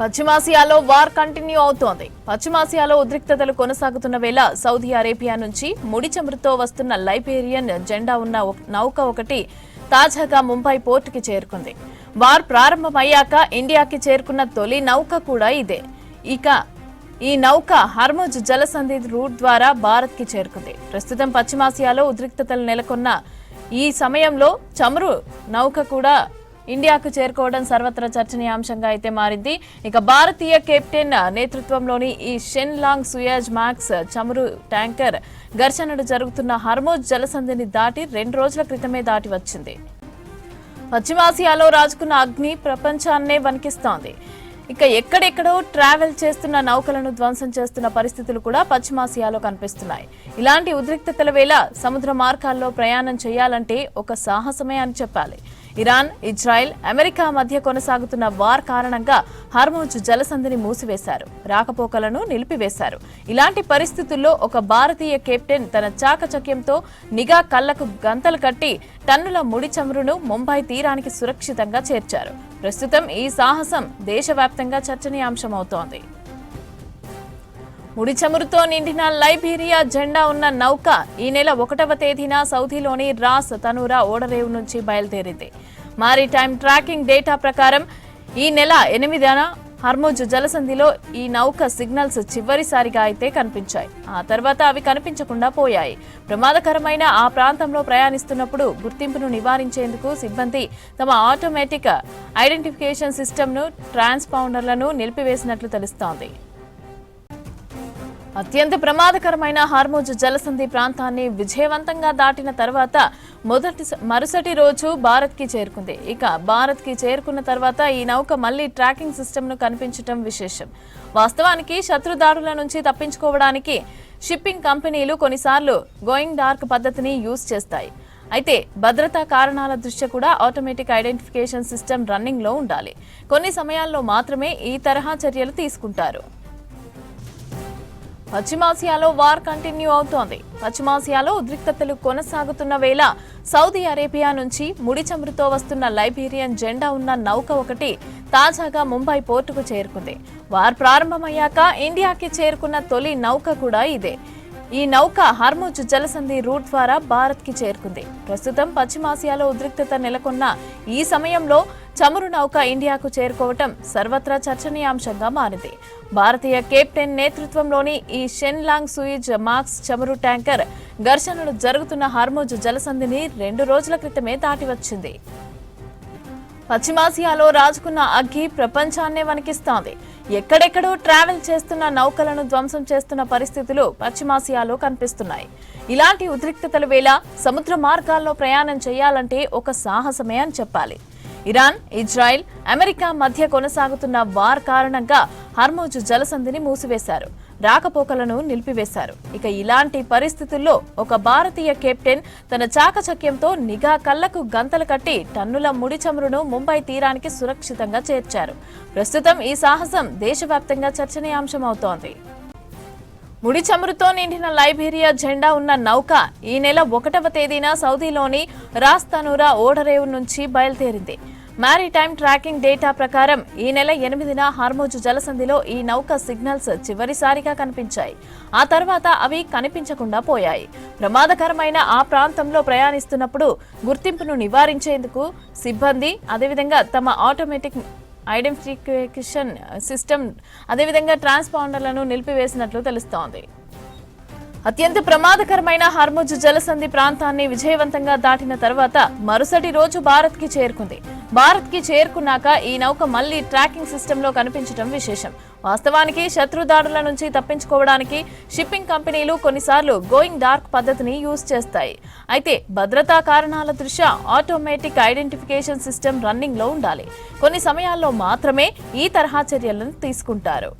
పశ్చిమాసియాలో war continue అవుతోంది. పశ్చిమాసియాలో ఉద్రిక్తతలు కొనసాగుతున్న వేళ సౌదీ అరేబియా నుంచి ముడి చమురుతో వస్తున్న లైబేరియన్ జెండా ఉన్న నౌక ఒకటి తాజాగా ముంబై పోర్టుకి చేరుకుంది. వార్ ప్రారంభమయ్యాక ఇండియాకి చేరుకున్న తొలి నౌక కూడా ఇదే. ఇక ఈ నౌక హర్ముజ్ జలసంధి రూట్ ద్వారా భారత్కి చేరుకుంది. ప్రస్తుతం పశ్చిమాసియాలో ఉద్రిక్తతలు నెలకొన్న ఈ సమయంలో చమురు నౌక కూడా ఇండియాకు చేరుకోవడం సర్వత్రా చర్చనీయాంశంగా అయితే మారింది. ఇక భారతీయ కెప్టెన్ నేతృత్వంలోని ఈ షెన్ లాంగ్ సుయాజ్ మాక్స్ చమురు ట్యాంకర్ ఘర్షణలు జరుగుతున్న హర్ముజ్ జలసంధిని దాటి 2 రోజుల క్రితమే దాటి వచ్చింది. పశ్చిమాసియాలో రాజుకున్న అగ్ని ప్రపంచాన్నే వణికిస్తోంది. ఇక ఎక్కడెక్కడో ట్రావెల్ చేస్తున్న నౌకలను ధ్వంసం చేస్తున్న పరిస్థితులు కూడా పశ్చిమాసియాలో కనిపిస్తున్నాయి. ఇలాంటి ఉద్రిక్తతల వేళ సముద్ర మార్గాల్లో ప్రయాణం చేయాలంటే ఒక సాహసమే అని చెప్పాలి. ఇరాన్, ఇజ్రాయెల్, అమెరికా మధ్య కొనసాగుతున్న వార్ కారణంగా హర్ముజ్ జలసంధిని మూసివేశారు, రాకపోకలను నిలిపివేశారు. ఇలాంటి పరిస్థితుల్లో ఒక భారతీయ కెప్టెన్ తన చాకచక్యంతో నిఘా కళ్లకు గంతలు కట్టి టన్నుల ముడి చమురును ముంబై తీరానికి సురక్షితంగా చేర్చారు. ప్రస్తుతం ఈ సాహసం దేశవ్యాప్తంగా చర్చనీయాంశమవుతోంది. ముడి చమురుతో నిండిన లైబీరియా జెండా ఉన్న నౌక ఈ నెల 1వ తేదీన సౌదీలోని రాస్ తనూరా ఓడరేవు నుంచి బయలుదేరింది. మారిటైమ్ ట్రాకింగ్ డేటా ప్రకారం ఈ నెల 8న హర్ముజ్ జలసంధిలో ఈ నౌక సిగ్నల్స్ చివరిసారిగా అయితే కనిపించాయి. ఆ తర్వాత అవి కనిపించకుండా పోయాయి. ప్రమాదకరమైన ఆ ప్రాంతంలో ప్రయాణిస్తున్నప్పుడు గుర్తింపును నివారించేందుకు సిబ్బంది తమ ఆటోమేటిక్ ఐడెంటిఫికేషన్ సిస్టమ్ను ట్రాన్స్పాండర్లను నిలిపివేసినట్లు తెలుస్తోంది. అత్యంత ప్రమాదకరమైన హర్ముజ్ జలసంధి ప్రాంతాన్ని విజయవంతంగా దాటిన తర్వాత మరుసటి రోజు భారత్కి చేరుకుంది. ఇక భారత్కి చేరుకున్న తర్వాత ఈ నౌక మళ్లీ ట్రాకింగ్ సిస్టమ్ను కనిపించడం విశేషం. వాస్తవానికి శత్రు దాడుల నుంచి తప్పించుకోవడానికి షిప్పింగ్ కంపెనీలు కొన్నిసార్లు గోయింగ్ డార్క్ పద్ధతిని యూజ్ చేస్తాయి. అయితే భద్రతా కారణాల దృష్ట్యా కూడా ఆటోమేటిక్ ఐడెంటిఫికేషన్ సిస్టమ్ రన్నింగ్లో ఉండాలి. కొన్ని సమయాల్లో మాత్రమే ఈ తరహా చర్యలు తీసుకుంటారు. పశ్చిమాసియాలో వార్ కంటిన్యూ అవుతోంది. పశ్చిమాసియాలో ఉద్రిక్తతలు కొనసాగుతున్న వేళ సౌదీ అరేబియా నుంచి ముడి చమురుతో వస్తున్న లైబీరియన్ జెండా ఉన్న నౌక ఒకటి తాజాగా ముంబై పోర్టుకు చేరుకుంది. వార్ ప్రారంభమయ్యాక ఇండియాకి చేరుకున్న తొలి నౌక కూడా ఇదే. ఈ నౌక హర్ముజ్ జలసంధి రూట్ ద్వారా భారత్కి చేరుకుంది. ప్రస్తుతం పశ్చిమాసియాలో ఉద్రిక్తత నెలకొన్న ఈ సమయంలో చమురు నౌక ఇండియాకు చేరుకోవటం సర్వత్రా చర్చనీయాంశంగా మారింది. భారతీయ కెప్టెన్ నేతృత్వంలోని ఈ షెన్ లాంగ్ సుయిజ్ మాక్స్ చమురు ట్యాంకర్ ఘర్షణలు జరుగుతున్న హర్ముజ్ జలసంధిని 2 రోజుల క్రితమే దాటి వచ్చింది. పశ్చిమాసియాలో రాజుకున్న అగ్గి ప్రపంచాన్నే వణికిస్తోంది. ఎక్కడెక్కడో ట్రావెల్ చేస్తున్న నౌకలను ధ్వంసం చేస్తున్న పరిస్థితులు పశ్చిమాసియాలో కనిపిస్తున్నాయి. ఇలాంటి ఉద్రిక్తతల వేళ సముద్ర మార్గాల్లో ప్రయాణం చేయాలంటే ఒక సాహసమే అని చెప్పాలి. ఇరాన్, ఇజ్రాయెల్, అమెరికా మధ్య కొనసాగుతున్న వార్ కారణంగా హర్ముజ్ జలసంధిని మూసివేశారు, రాకపోకలను నిలిపివేశారు. ఇక ఇలాంటి పరిస్థితుల్లో ఒక భారతీయ కెప్టెన్ తన చాకచక్యంతో నిఘా కళ్లకు గంతలు కట్టి టన్నుల ముడి చమురును ముంబై తీరానికి సురక్షితంగా చేర్చారు. ప్రస్తుతం ఈ సాహసం దేశవ్యాప్తంగా చర్చనీయాంశమవుతోంది. ముడి చమురుతో నిండిన లైబీరియా జెండా ఉన్న నౌక ఈ నెల 1వ తేదీన సౌదీలోని రాస్ తనూరా ఓడరేవు నుంచి బయలుదేరింది. మారిటైమ్ ట్రాకింగ్ డేటా ప్రకారం ఈ నెల 8న హర్ముజ్ జలసంధిలో ఈ నౌక సిగ్నల్స్ చివరిసారిగా కనిపించాయి. ఆ తర్వాత అవి కనిపించకుండా పోయాయి. ప్రమాదకరమైన ఆ ప్రాంతంలో ప్రయాణిస్తున్నప్పుడు గుర్తింపును నివారించేందుకు సిబ్బంది అదేవిధంగా తమ ఆటోమేటిక్ ఐడెంటిఫికేషన్ సిస్టమ్ అదేవిధంగా ట్రాన్స్పాండర్లను నిలిపివేసినట్లు తెలుస్తోంది. అత్యంత ప్రమాదకరమైన హర్ముజ్ జలసంధి ప్రాంతాన్ని విజయవంతంగా దాటిన తర్వాత మరుసటి రోజు భారత్కి చేరుకుంది. భారత్కి చేరుకున్నాక ఈ నౌక మళ్లీ ట్రాకింగ్ సిస్టంలో కనిపించడం విశేషం. వాస్తవానికి శత్రు దాడుల నుంచి తప్పించుకోవడానికి షిప్పింగ్ కంపెనీలు కొన్నిసార్లు గోయింగ్ డార్క్ పద్ధతిని యూజ్ చేస్తాయి. అయితే భద్రతా కారణాల దృష్ట్యా ఆటోమేటిక్ ఐడెంటిఫికేషన్ సిస్టమ్ రన్నింగ్లో ఉండాలి. కొన్ని సమయాల్లో మాత్రమే ఈ తరహా చర్యలను తీసుకుంటారు.